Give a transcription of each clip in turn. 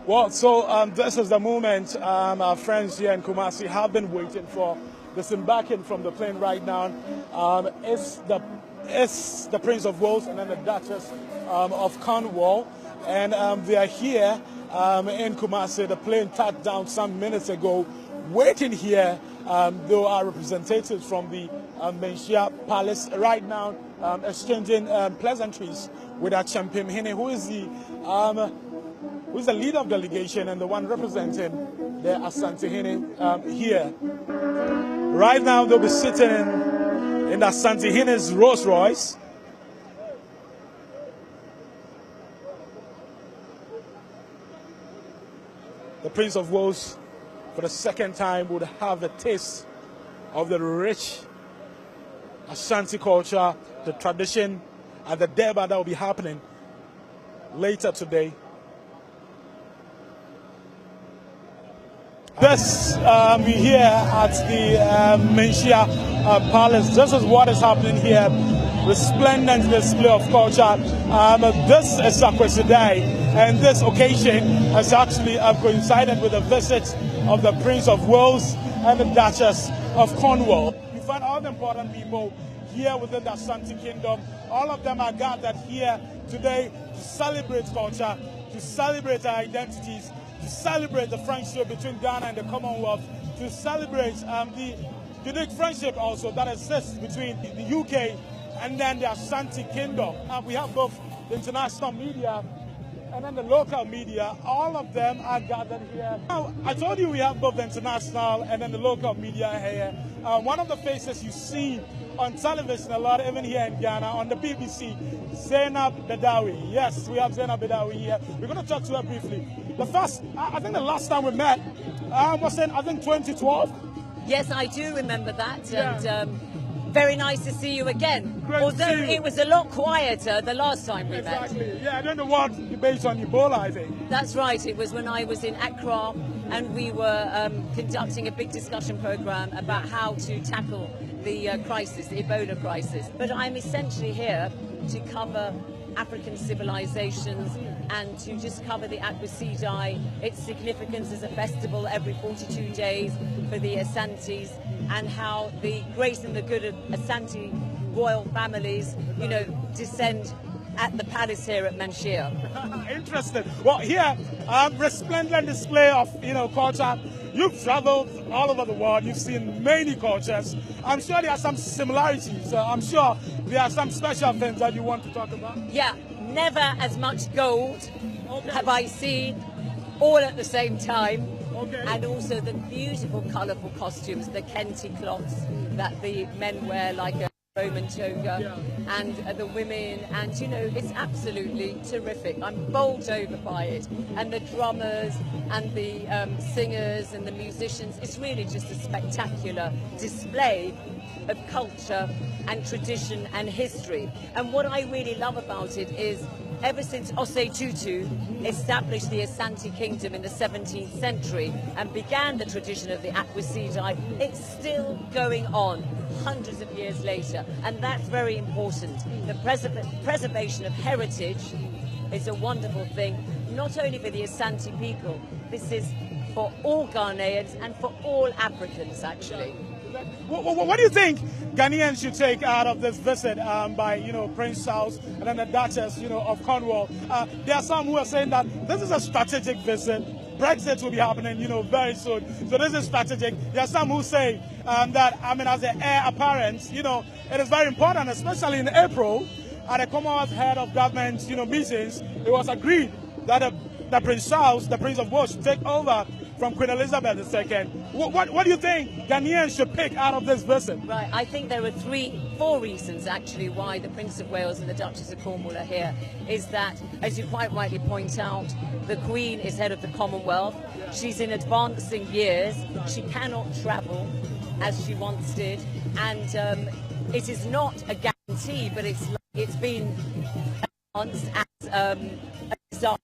Well, so this is the moment our friends here in Kumasi have been waiting for. Disembarking from the plane right now is the Prince of Wales and then the Duchess of Cornwall, and they are here in Kumasi. The plane touched down some minutes ago. Waiting here, there are representatives from the Menchia Palace right now, exchanging pleasantries with our champion Hene, who is the leader of delegation and the one representing the Asante Hene here. Right now, they'll be sitting in the Asante Hene's Rolls Royce. The Prince of Wales, for the second time, would have a taste of the rich Ashanti culture, the tradition, and the deba that will be happening later today. This here at the Menchia Palace, this is what is happening here. Resplendent display of culture. This is Sakwesi Day, and this occasion has actually coincided with the visit of the Prince of Wales and the Duchess of Cornwall. We find all the important people here within the Ashanti Kingdom. All of them are gathered here today to celebrate culture, to celebrate our identities, to celebrate the friendship between Ghana and the Commonwealth, to celebrate the unique friendship also that exists between the UK and then the Ashanti Kingdom. We have both the international media and then the local media. All of them are gathered here. Now, I told you we have both the international and then the local media here. One of the faces you see on television a lot, even here in Ghana, on the BBC, Zainab Bedawi. Yes, we have Zainab Bedawi here. We're going to talk to her briefly. I think the last time we met was in, I think, 2012. Yes, I do remember that. Yeah. And very nice to see you again. Great. Although it was a lot quieter the last time we met. Exactly. Yeah, I don't know what debate on Ebola, I think. That's right. It was when I was in Accra and we were conducting a big discussion program about how to tackle the crisis, the Ebola crisis. But I'm essentially here to cover African civilizations and to just cover the Akwesida, its significance as a festival every 42 days for the Asantes, and how the grace and the good of Asante royal families, you know, descend at the palace here at Menchia. Interesting. Well, here, resplendent display of, culture. You've traveled all over the world. You've seen many cultures. I'm sure there are some similarities. I'm sure there are some special things that you want to talk about. Yeah, never as much gold have I seen all at the same time. Okay. And also the beautiful, colourful costumes, the kente cloths that the men wear like a Roman toga, and the women, and it's absolutely terrific. I'm bowled over by it, and the drummers and the singers and the musicians. It's really just a spectacular display of culture and tradition and history. And what I really love about it is, ever since Osei Tutu established the Asante Kingdom in the 17th century and began the tradition of the Akwesida, it's still going on hundreds of years later, and that's very important. The preservation of heritage is a wonderful thing, not only for the Asante people, this is for all Ghanaians and for all Africans, actually. What do you think Ghanaians should take out of this visit by, Prince Charles and then the Duchess, of Cornwall? There are some who are saying that this is a strategic visit. Brexit will be happening, very soon. So this is strategic. There are some who say that, as an heir apparent, it is very important, especially in April, at the Commonwealth Head of Government, meetings, it was agreed that the Prince Charles, the Prince of Wales, should take over from Queen Elizabeth II. What do you think Ghanaians should pick out of this visit? Right, I think there are four reasons actually why the Prince of Wales and the Duchess of Cornwall are here. Is that, as you quite rightly point out, the Queen is head of the Commonwealth. She's in advancing years. She cannot travel as she once did, and it is not a guarantee, but it's been announced as a desire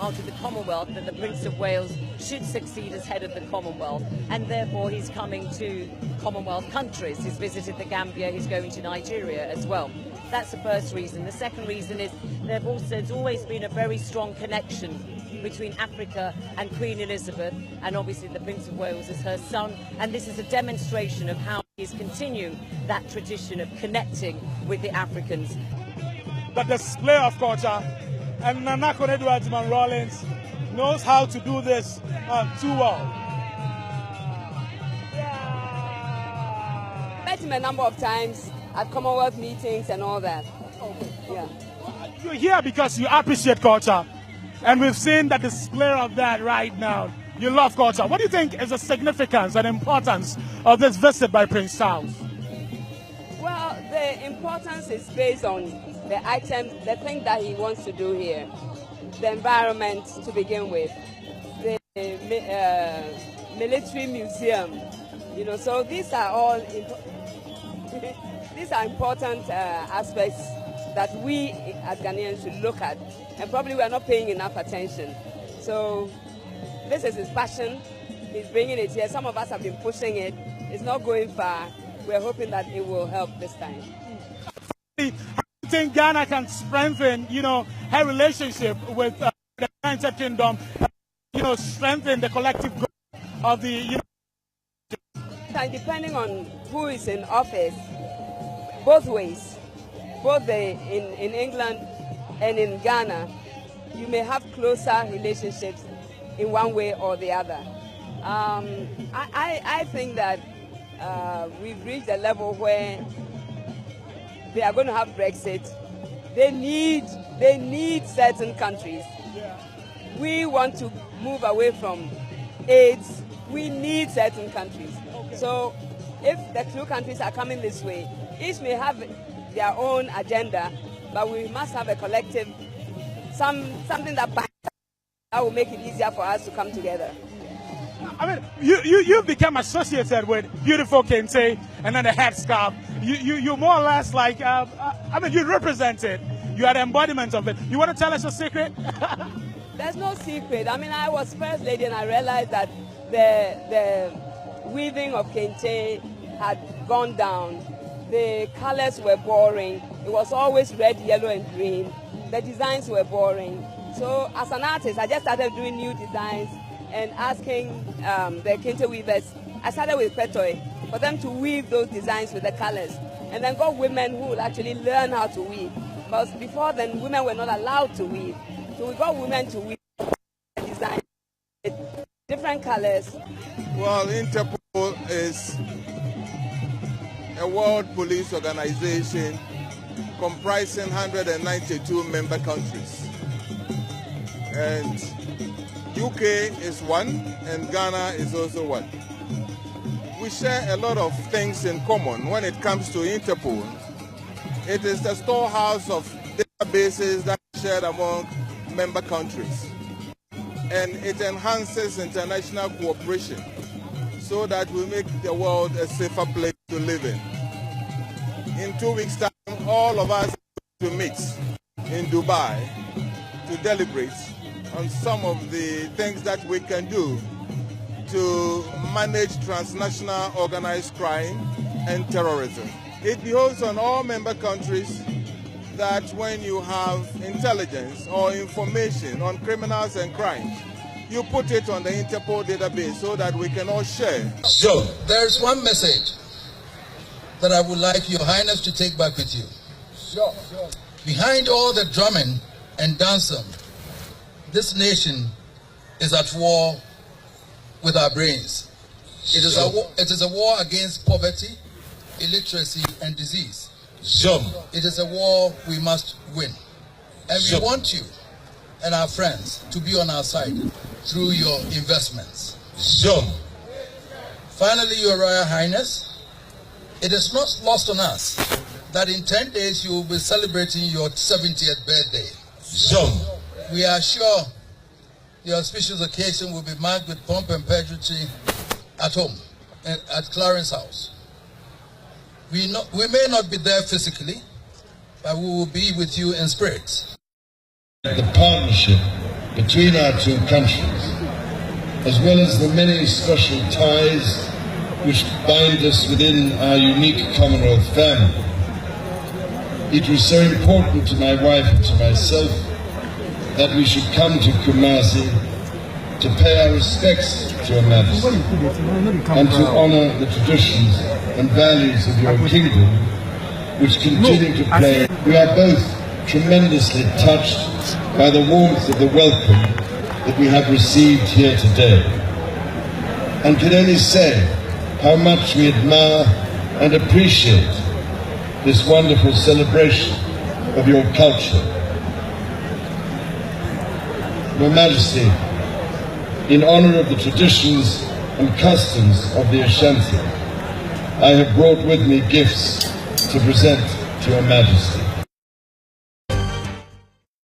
part of the Commonwealth, that the Prince of Wales should succeed as head of the Commonwealth, and therefore he's coming to Commonwealth countries. He's visited the Gambia, he's going to Nigeria as well. That's the first reason. The second reason is there's always been a very strong connection between Africa and Queen Elizabeth, and obviously the Prince of Wales is her son, and this is a demonstration of how he's continuing that tradition of connecting with the Africans. The display of culture, and Nana Edwards Rollins knows how to do this too well. Met him a number of times at Commonwealth meetings and all that. Yeah. You're here because you appreciate culture, and we've seen the display of that right now. You love culture. What do you think is the significance and importance of this visit by Prince Charles? Well, the importance is based on the items, the thing that he wants to do here, the environment to begin with, the military museum, so these are all these are important aspects that we as Ghanaians should look at, and probably we are not paying enough attention. So this is his passion. He's bringing it here. Some of us have been pushing it. It's not going far. We're hoping that it will help this time. I think Ghana can strengthen, her relationship with the United Kingdom, strengthen the collective growth of the. Depending on who is in office, both ways, both in England and in Ghana, you may have closer relationships in one way or the other. I think that we've reached a level where they are going to have Brexit. They need certain countries. We want to move away from AIDS. We need certain countries. So if the two countries are coming this way, each may have their own agenda, but we must have a collective, something that will make it easier for us to come together. I mean, you've become associated with beautiful kente and then the headscarf. You more or less like, you represent it. You are the embodiment of it. You want to tell us a secret? There's no secret. I was first lady and I realized that the weaving of kente had gone down. The colors were boring. It was always red, yellow, and green. The designs were boring. So as an artist, I just started doing new designs and asking the kente weavers. I started with Petoi for them to weave those designs with the colors, and then got women who would actually learn how to weave. Because before then, women were not allowed to weave. So we got women to weave designs with different colors. Well, Interpol is a world police organization comprising 192 member countries. And UK is one, and Ghana is also one. We share a lot of things in common when it comes to Interpol. It is the storehouse of databases that are shared among member countries. And it enhances international cooperation so that we make the world a safer place to live in. In 2 weeks' time, all of us to meet in Dubai to deliberate on some of the things that we can do to manage transnational organized crime and terrorism. It behoves on all member countries that when you have intelligence or information on criminals and crimes, you put it on the Interpol database so that we can all share. So, there's one message that I would like Your Highness to take back with you. Sure. Behind all the drumming and dancing, this nation is at war with our brains. It is a war against poverty, illiteracy, and disease. It is a war we must win. And we want you and our friends to be on our side through your investments. Finally, Your Royal Highness, it is not lost on us that in 10 days you will be celebrating your 70th birthday. We are sure the auspicious occasion will be marked with pomp and pageantry at home, at Clarence House. We may not be there physically, but we will be with you in spirit. The partnership between our two countries, as well as the many special ties which bind us within our unique Commonwealth family. It was so important to my wife and to myself that we should come to Kumasi to pay our respects to Her Majesty and to honour the traditions and values of your kingdom, which continue to play. We are both tremendously touched by the warmth of the welcome that we have received here today, and can only say how much we admire and appreciate this wonderful celebration of your culture. Your Majesty, in honour of the traditions and customs of the Ashanti, I have brought with me gifts to present to Your Majesty.